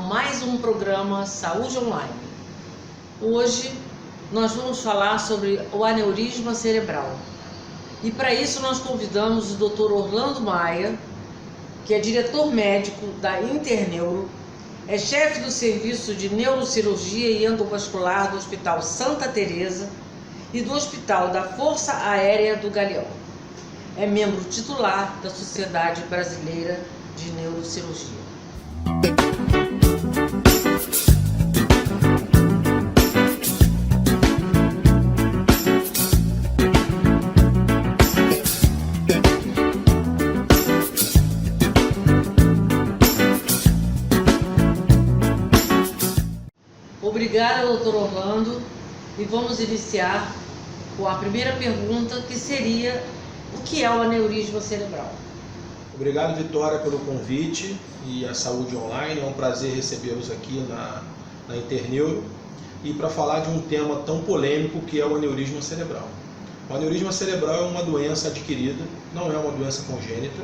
a mais um programa Saúde Online. Hoje nós vamos falar sobre o aneurisma cerebral. E para isso nós convidamos o Dr. Orlando Maia, que é diretor médico da Interneuro, é chefe do serviço de neurocirurgia e endovascular do Hospital Santa Teresa e do Hospital da Força Aérea do Galeão. É membro titular da Sociedade Brasileira de Neurocirurgia. Obrigada, doutor Orlando, e vamos iniciar com a primeira pergunta, que seria: o que é o aneurisma cerebral? Obrigado, Vitória, pelo convite e a Saúde Online. É um prazer recebê-los aqui na Interneuro e para falar de um tema tão polêmico que é o aneurisma cerebral. O aneurisma cerebral é uma doença adquirida, não é uma doença congênita.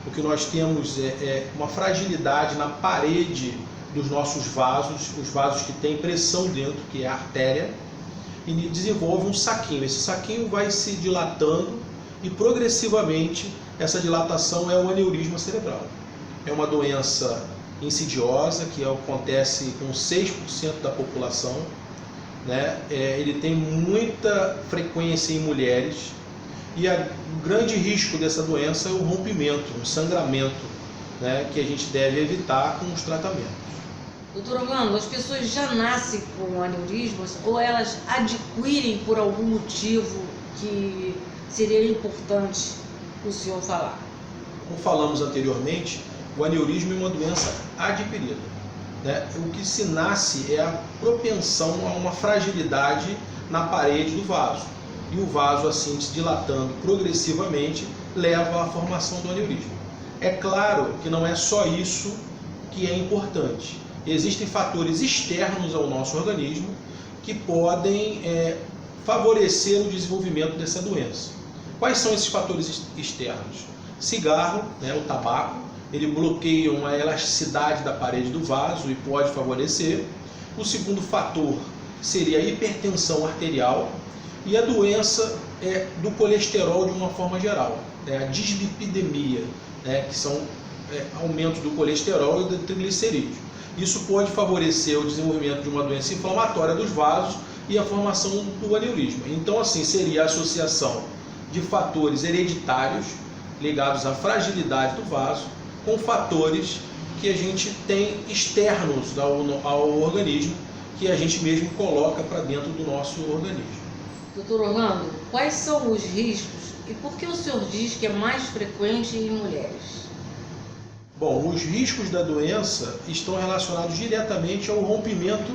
O que nós temos é uma fragilidade na parede dos nossos vasos, os vasos que têm pressão dentro, que é a artéria, e desenvolve um saquinho. Esse saquinho vai se dilatando e progressivamente essa dilatação é o aneurisma cerebral. É uma doença insidiosa que acontece com 6% da população, né? Ele tem muita frequência em mulheres e o grande risco dessa doença é o rompimento, um sangramento, né? Que a gente deve evitar com os tratamentos. Doutor Orlando, as pessoas já nascem com aneurismas ou elas adquirem por algum motivo que seria importante o senhor falar? Como falamos anteriormente, o aneurisma é uma doença adquirida, né? O que se nasce é a propensão a uma fragilidade na parede do vaso. E o vaso, assim, se dilatando progressivamente, leva à formação do aneurisma. É claro que não é só isso que é importante. Existem fatores externos ao nosso organismo que podem favorecer o desenvolvimento dessa doença. Quais são esses fatores externos? Cigarro, né, o tabaco, ele bloqueia uma elasticidade da parede do vaso e pode favorecer. O segundo fator seria a hipertensão arterial e a doença do colesterol de uma forma geral, a dislipidemia, né, que são aumento do colesterol e do triglicerídeo. Isso pode favorecer o desenvolvimento de uma doença inflamatória dos vasos e a formação do aneurisma. Então, assim, seria a associação de fatores hereditários ligados à fragilidade do vaso com fatores que a gente tem externos ao organismo, que a gente mesmo coloca para dentro do nosso organismo. Doutor Orlando, quais são os riscos e por que o senhor diz que é mais frequente em mulheres? Bom, os riscos da doença estão relacionados diretamente ao rompimento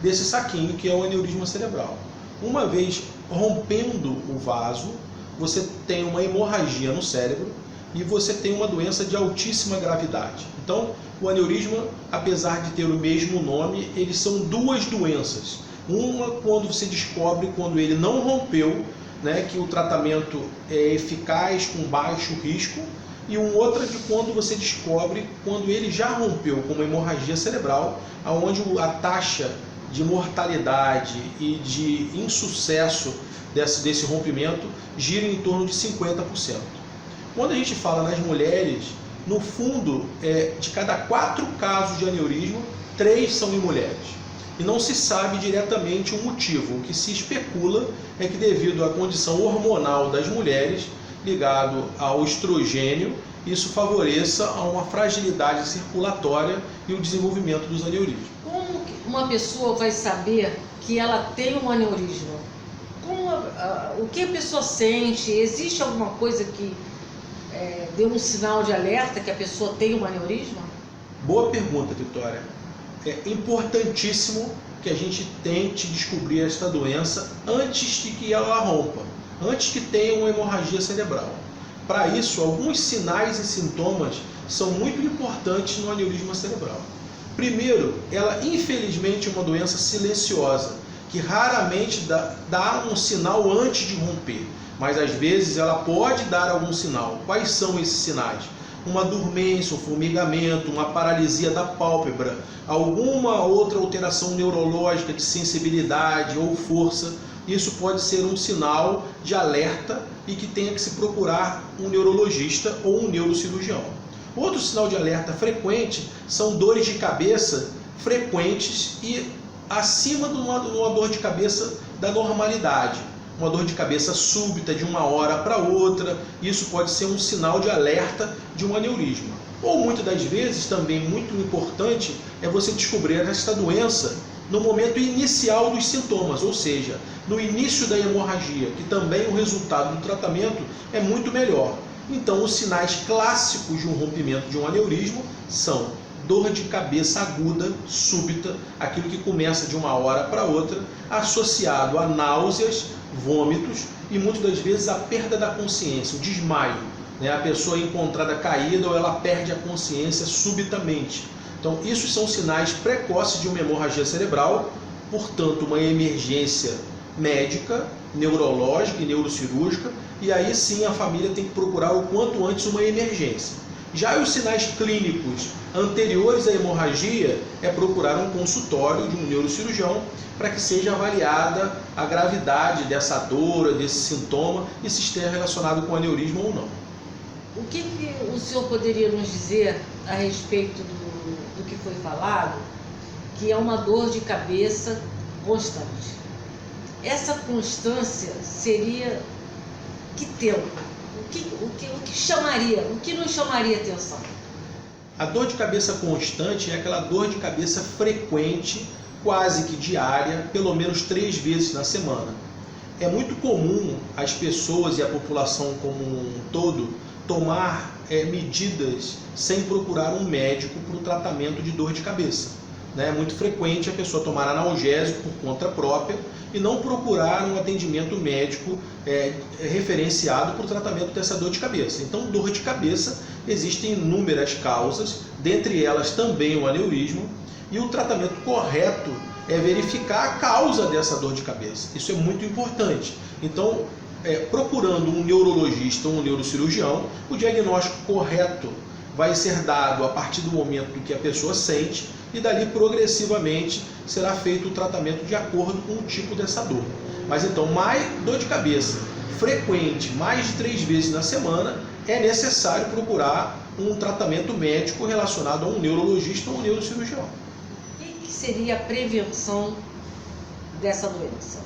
desse saquinho, que é o aneurisma cerebral. Uma vez rompendo o vaso, você tem uma hemorragia no cérebro e você tem uma doença de altíssima gravidade. Então, o aneurisma, apesar de ter o mesmo nome, eles são duas doenças. Uma quando você descobre quando ele não rompeu, né, que o tratamento é eficaz com baixo risco, e outra de quando você descobre quando ele já rompeu, com uma hemorragia cerebral, onde a taxa de mortalidade e de insucesso desse rompimento gira em torno de 50%. Quando a gente fala nas mulheres, no fundo, de cada 4 casos de aneurisma, 3 são em mulheres. E não se sabe diretamente o motivo. O que se especula é que devido à condição hormonal das mulheres, ligado ao estrogênio, isso favoreça a uma fragilidade circulatória e o desenvolvimento dos aneurismas. Como uma pessoa vai saber que ela tem um aneurisma? O que a pessoa sente? Existe alguma coisa que dê um sinal de alerta que a pessoa tem um aneurisma? Boa pergunta, Vitória. É importantíssimo que a gente tente descobrir esta doença antes de que ela rompa, antes que tenha uma hemorragia cerebral. Para isso, alguns sinais e sintomas são muito importantes no aneurisma cerebral. Primeiro, ela infelizmente é uma doença silenciosa, que raramente dá um sinal antes de romper, mas às vezes ela pode dar algum sinal. Quais são esses sinais? uma dormência, um formigamento, uma paralisia da pálpebra, alguma outra alteração neurológica de sensibilidade ou força, isso pode ser um sinal de alerta e que tenha que se procurar um neurologista ou um neurocirurgião. Outro sinal de alerta frequente são dores de cabeça frequentes e acima de uma dor de cabeça da normalidade. Uma dor de cabeça súbita de uma hora para outra, isso pode ser um sinal de alerta de um aneurisma. Ou muitas das vezes, também muito importante, é você descobrir esta doença no momento inicial dos sintomas, ou seja, no início da hemorragia, que também o resultado do tratamento é muito melhor. Então, os sinais clássicos de um rompimento de um aneurisma são dor de cabeça aguda, súbita, aquilo que começa de uma hora para outra, associado a náuseas, vômitos e muitas das vezes a perda da consciência, o desmaio, né? A pessoa é encontrada caída ou ela perde a consciência subitamente. Então, isso são sinais precoces de uma hemorragia cerebral, portanto, uma emergência médica, neurológica e neurocirúrgica, e aí sim a família tem que procurar o quanto antes uma emergência. Já os sinais clínicos anteriores à hemorragia é procurar um consultório de um neurocirurgião para que seja avaliada a gravidade dessa dor, desse sintoma e se esteja relacionado com aneurisma ou não. O que o senhor poderia nos dizer a respeito do que foi falado, que é uma dor de cabeça constante? Essa constância seria que tempo? O que nos chamaria atenção? A dor de cabeça constante é aquela dor de cabeça frequente, quase que diária, pelo menos 3 vezes na semana. É muito comum as pessoas e a população como um todo tomar medidas sem procurar um médico para o tratamento de dor de cabeça. É muito frequente a pessoa tomar analgésico por conta própria e não procurar um atendimento médico referenciado para o tratamento dessa dor de cabeça. Então, dor de cabeça, existem inúmeras causas, dentre elas também o aneurisma, e o tratamento correto é verificar a causa dessa dor de cabeça. Isso é muito importante. Então, procurando um neurologista ou um neurocirurgião, o diagnóstico correto vai ser dado a partir do momento que a pessoa sente e dali progressivamente será feito o tratamento de acordo com o tipo dessa dor. Mas então, dor de cabeça frequente, mais de 3 vezes na semana, é necessário procurar um tratamento médico relacionado a um neurologista ou um neurocirurgião. O que seria a prevenção dessa doença?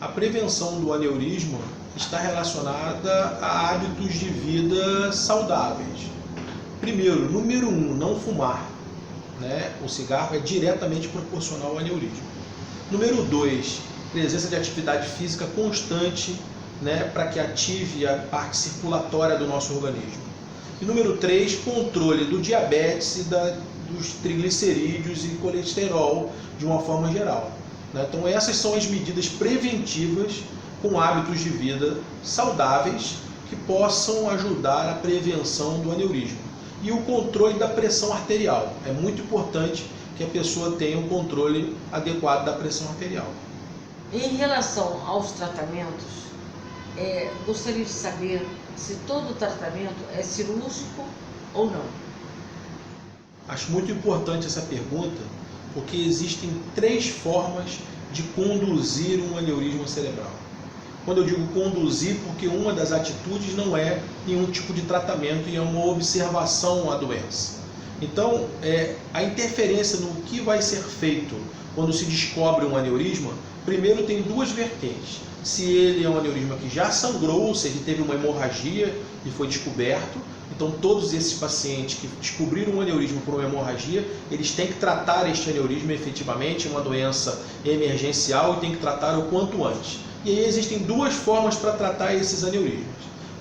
A prevenção do aneurisma está relacionada a hábitos de vida saudáveis. Primeiro, número 1, não fumar. O cigarro é diretamente proporcional ao aneurisma. Número 2, presença de atividade física constante, para que ative a parte circulatória do nosso organismo. E número 3, controle do diabetes e dos triglicerídeos e colesterol de uma forma geral. Então essas são as medidas preventivas com hábitos de vida saudáveis que possam ajudar a prevenção do aneurisma. E o controle da pressão arterial. É muito importante que a pessoa tenha um controle adequado da pressão arterial. Em relação aos tratamentos, gostaria de saber se todo tratamento é cirúrgico ou não. Acho muito importante essa pergunta, porque existem 3 formas de conduzir um aneurisma cerebral. Quando eu digo conduzir, porque uma das atitudes não é nenhum tipo de tratamento e é uma observação à doença. Então, a interferência no que vai ser feito quando se descobre um aneurisma, primeiro tem 2 vertentes. Se ele é um aneurisma que já sangrou, ou seja, teve uma hemorragia e foi descoberto, então todos esses pacientes que descobriram um aneurisma por uma hemorragia, eles têm que tratar este aneurisma efetivamente, é uma doença emergencial e tem que tratar o quanto antes. E aí existem 2 formas para tratar esses aneurismas.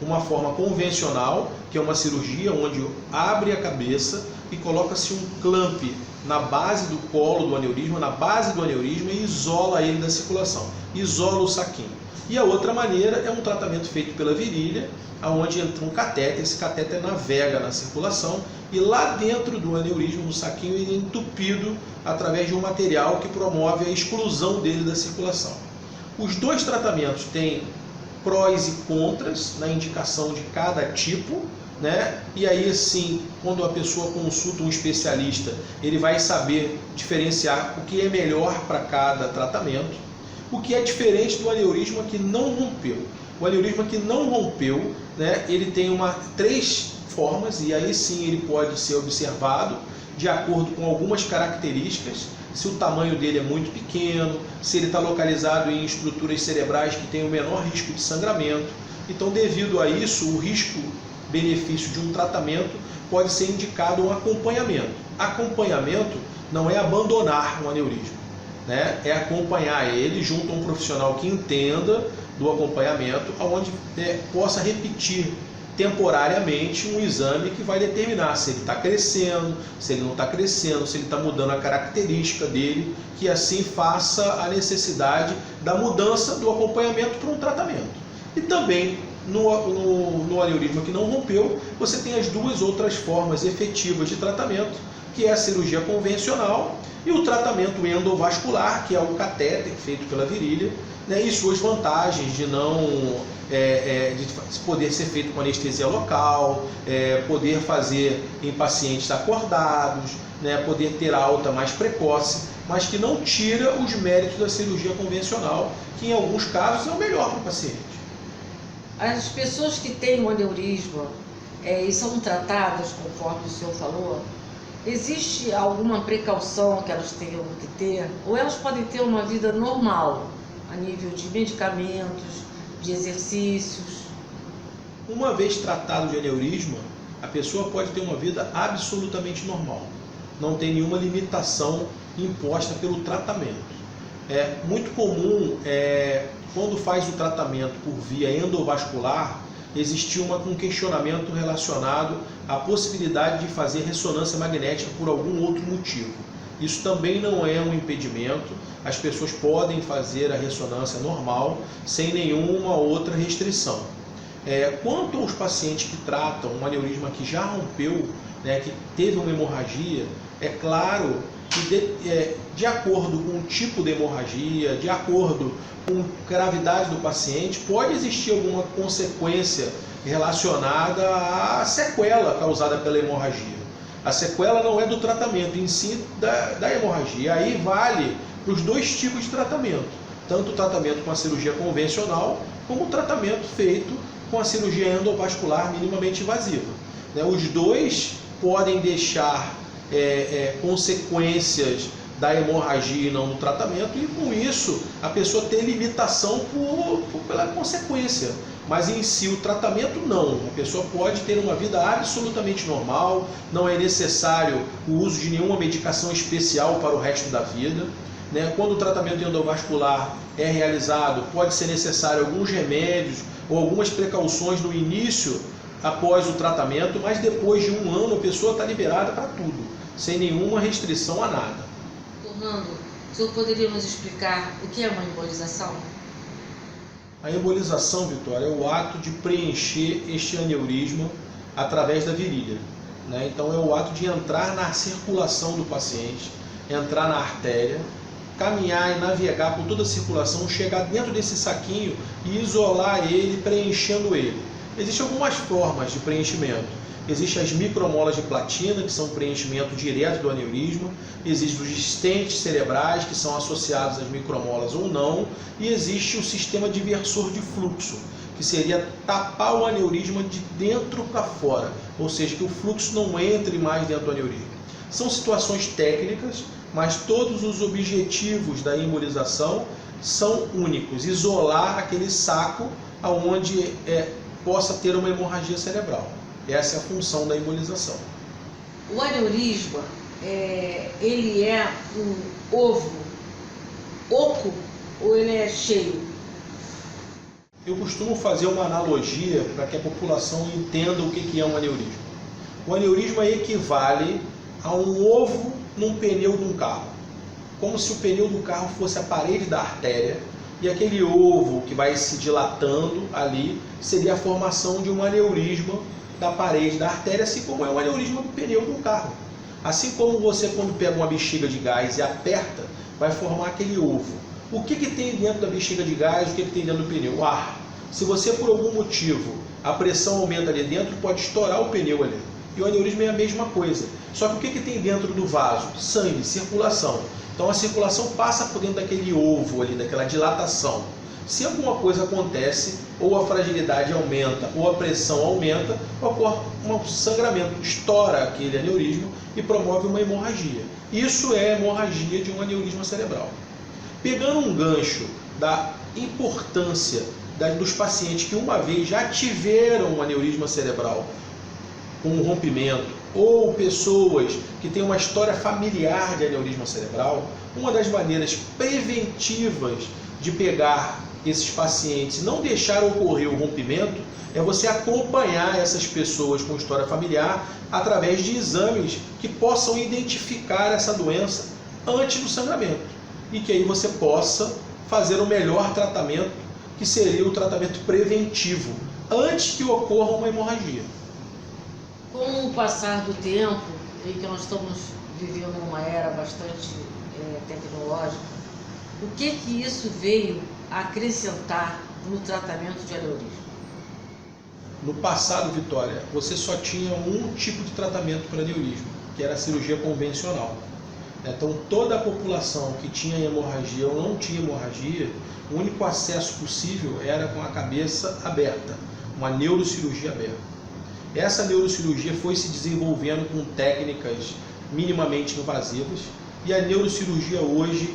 Uma forma convencional, que é uma cirurgia onde abre a cabeça e coloca-se um clamp na base do colo do aneurisma, na base do aneurisma e isola ele da circulação, isola o saquinho. E a outra maneira é um tratamento feito pela virilha, onde entra um catéter, esse catéter navega na circulação e lá dentro do aneurisma, no saquinho, ele é entupido através de um material que promove a exclusão dele da circulação. Os 2 tratamentos têm prós e contras na indicação de cada tipo, né? E aí sim, quando a pessoa consulta um especialista, ele vai saber diferenciar o que é melhor para cada tratamento, o que é diferente do aneurisma que não rompeu. O aneurisma que não rompeu, né, ele tem três formas, e aí sim ele pode ser observado de acordo com algumas características, se o tamanho dele é muito pequeno, se ele está localizado em estruturas cerebrais que têm o menor risco de sangramento. Então, devido a isso, o risco-benefício de um tratamento pode ser indicado um acompanhamento. Acompanhamento não é abandonar um aneurisma, né? É acompanhar ele junto a um profissional que entenda do acompanhamento, onde possa repetir temporariamente um exame que vai determinar se ele está crescendo, se ele não está crescendo, se ele está mudando a característica dele, que assim faça a necessidade da mudança do acompanhamento para um tratamento. E também no aneurisma que não rompeu, você tem as duas outras formas efetivas de tratamento, que é a cirurgia convencional e o tratamento endovascular, que é o catéter feito pela virilha, né, e suas vantagens de de poder ser feito com anestesia local, poder fazer em pacientes acordados, né, poder ter alta mais precoce, mas que não tira os méritos da cirurgia convencional, que em alguns casos é o melhor para o paciente. As pessoas que têm um aneurisma e são tratadas, conforme o senhor falou, existe alguma precaução que elas tenham que ter? Ou elas podem ter uma vida normal, a nível de medicamentos, de exercícios? Uma vez tratado de aneurisma, a pessoa pode ter uma vida absolutamente normal. Não tem nenhuma limitação imposta pelo tratamento. É muito comum, quando faz o tratamento por via endovascular, existir um questionamento relacionado à possibilidade de fazer ressonância magnética por algum outro motivo. Isso também não é um impedimento, as pessoas podem fazer a ressonância normal, sem nenhuma outra restrição. Quanto aos pacientes que tratam um aneurisma que já rompeu, né, que teve uma hemorragia, é claro que de acordo com o tipo de hemorragia, de acordo com a gravidade do paciente, pode existir alguma consequência relacionada à sequela causada pela hemorragia. A sequela não é do tratamento em si da hemorragia. Aí vale para os dois tipos de tratamento, tanto o tratamento com a cirurgia convencional, como o tratamento feito com a cirurgia endovascular minimamente invasiva. Os dois podem deixar consequências da hemorragia e não do tratamento, e com isso a pessoa tem limitação pela consequência. Mas em si o tratamento não, a pessoa pode ter uma vida absolutamente normal, não é necessário o uso de nenhuma medicação especial para o resto da vida. Quando o tratamento endovascular é realizado, pode ser necessário alguns remédios ou algumas precauções no início após o tratamento, mas depois de um ano a pessoa está liberada para tudo, sem nenhuma restrição a nada. Orlando, o senhor poderia nos explicar o que é uma embolização? A embolização, Vitória, é o ato de preencher este aneurisma através da virilha. Então é o ato de entrar na circulação do paciente, entrar na artéria, caminhar e navegar por toda a circulação, chegar dentro desse saquinho e isolar ele, preenchendo ele. Existem algumas formas de preenchimento. Existem as micromolas de platina, que são preenchimento direto do aneurisma. Existem os stents cerebrais, que são associados às micromolas ou não. E existe o sistema diversor de fluxo, que seria tapar o aneurisma de dentro para fora, ou seja, que o fluxo não entre mais dentro do aneurisma. São situações técnicas, mas todos os objetivos da embolização são únicos: isolar aquele saco onde possa ter uma hemorragia cerebral. Essa é a função da embolização. O aneurisma, ele é um ovo oco ou ele é cheio? Eu costumo fazer uma analogia para que a população entenda o que é um aneurisma. O aneurisma equivale a um ovo num pneu de um carro. Como se o pneu do carro fosse a parede da artéria, e aquele ovo que vai se dilatando ali seria a formação de um aneurisma da parede da artéria, assim como é o aneurisma do pneu do carro. Assim como você, quando pega uma bexiga de gás e aperta, vai formar aquele ovo. O que tem dentro da bexiga de gás, o que tem dentro do pneu? O ar. Se você, por algum motivo, a pressão aumenta ali dentro, pode estourar o pneu ali. E o aneurisma é a mesma coisa. Só que o que tem dentro do vaso? Sangue, circulação. Então a circulação passa por dentro daquele ovo ali, daquela dilatação. Se alguma coisa acontece, ou a fragilidade aumenta, ou a pressão aumenta, ocorre um sangramento, estoura aquele aneurisma e promove uma hemorragia. Isso é a hemorragia de um aneurisma cerebral. Pegando um gancho da importância dos pacientes que uma vez já tiveram um aneurisma cerebral com um rompimento, ou pessoas que têm uma história familiar de aneurisma cerebral, uma das maneiras preventivas de pegar esses pacientes e não deixar ocorrer o rompimento é você acompanhar essas pessoas com história familiar através de exames que possam identificar essa doença antes do sangramento e que aí você possa fazer o melhor tratamento, que seria o tratamento preventivo, antes que ocorra uma hemorragia. Com o passar do tempo, em que nós estamos vivendo uma era bastante tecnológica, o que isso veio acrescentar no tratamento de aneurisma? No passado, Vitória, você só tinha um tipo de tratamento para aneurisma, que era a cirurgia convencional. Então, toda a população que tinha hemorragia ou não tinha hemorragia, o único acesso possível era com a cabeça aberta, uma neurocirurgia aberta. Essa neurocirurgia foi se desenvolvendo com técnicas minimamente invasivas e a neurocirurgia hoje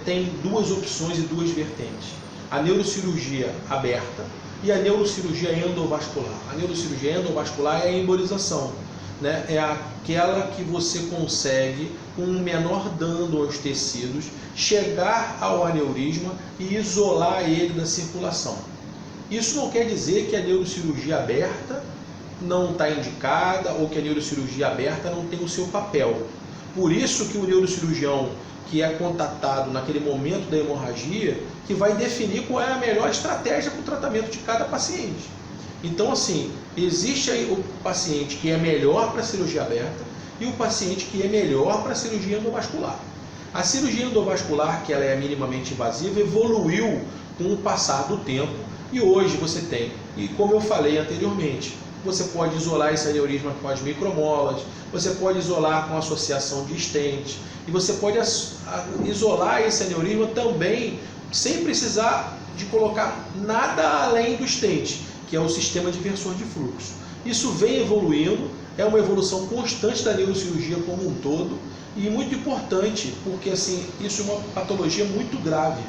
tem duas opções e duas vertentes. A neurocirurgia aberta e a neurocirurgia endovascular. A neurocirurgia endovascular é a embolização, né? É aquela que você consegue, com um menor dano aos tecidos, chegar ao aneurisma e isolar ele da circulação. Isso não quer dizer que a neurocirurgia aberta não está indicada ou que a neurocirurgia aberta não tem o seu papel. Por isso que o neurocirurgião que é contatado naquele momento da hemorragia, que vai definir qual é a melhor estratégia para o tratamento de cada paciente. Então, assim, existe aí o paciente que é melhor para a cirurgia aberta e o paciente que é melhor para a cirurgia endovascular. A cirurgia endovascular, que ela é minimamente invasiva, evoluiu com o passar do tempo e hoje você tem, e como eu falei anteriormente, você pode isolar esse aneurisma com as micromolas, você pode isolar com associação de stent, e você pode isolar esse aneurisma também sem precisar de colocar nada além do stent, que é o sistema diversor de fluxo. Isso vem evoluindo, é uma evolução constante da neurocirurgia como um todo, e muito importante, porque assim, isso é uma patologia muito grave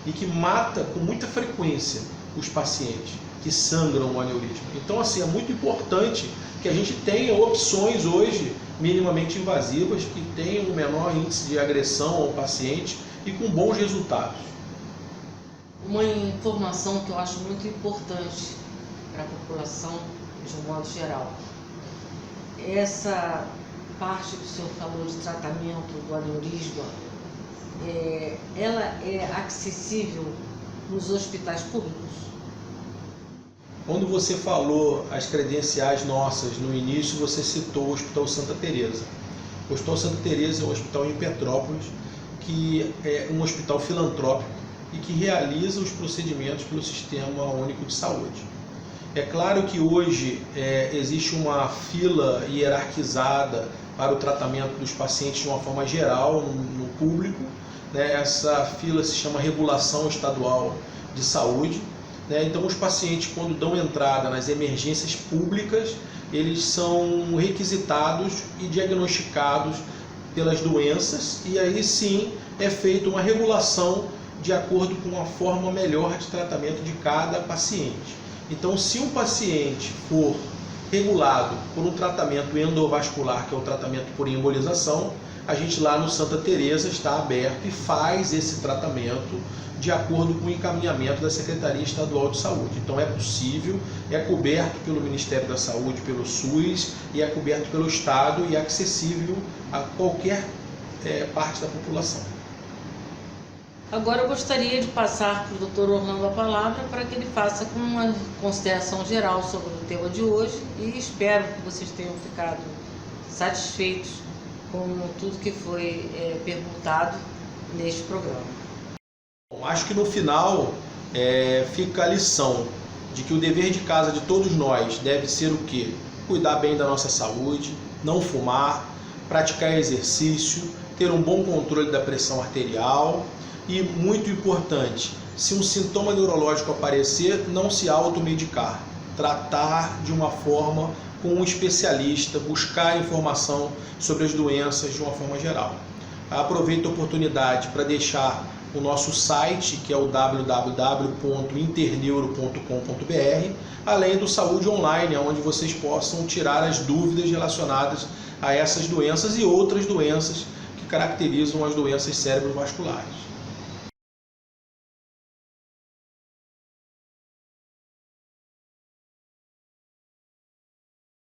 e que mata com muita frequência os pacientes que sangram o aneurisma. Então, assim, é muito importante que a gente tenha opções hoje minimamente invasivas, que tenham um menor índice de agressão ao paciente e com bons resultados. Uma informação que eu acho muito importante para a população, de um modo geral. Essa parte que o senhor falou de tratamento do aneurisma, ela é acessível nos hospitais públicos? Quando você falou as credenciais nossas no início, você citou o Hospital Santa Teresa. O Hospital Santa Teresa é um hospital em Petrópolis, que é um hospital filantrópico e que realiza os procedimentos pelo Sistema Único de Saúde. É claro que hoje existe uma fila hierarquizada para o tratamento dos pacientes de uma forma geral no público, né? Essa fila se chama Regulação Estadual de Saúde. Então, os pacientes, quando dão entrada nas emergências públicas, eles são requisitados e diagnosticados pelas doenças e aí sim é feita uma regulação de acordo com a forma melhor de tratamento de cada paciente. Então, se um paciente for regulado por um tratamento endovascular, que é o tratamento por embolização, a gente lá no Santa Teresa está aberto e faz esse tratamento de acordo com o encaminhamento da Secretaria Estadual de Saúde. Então é possível, é coberto pelo Ministério da Saúde, pelo SUS, e é coberto pelo Estado e é acessível a qualquer parte da população. Agora eu gostaria de passar para o Dr. Orlando a palavra para que ele faça uma consideração geral sobre o tema de hoje e espero que vocês tenham ficado satisfeitos com tudo que foi perguntado neste programa. Bom, acho que no final fica a lição. de que o dever de casa de todos nós deve ser o quê? Cuidar bem da nossa saúde, não fumar, praticar exercício, ter um bom controle da pressão arterial e, muito importante, se um sintoma neurológico aparecer, não se automedicar, tratar de uma forma com um especialista, buscar informação sobre as doenças de uma forma geral. Aproveito a oportunidade para deixar o nosso site, que é o www.interneuro.com.br, além do Saúde Online, onde vocês possam tirar as dúvidas relacionadas a essas doenças e outras doenças que caracterizam as doenças cerebrovasculares.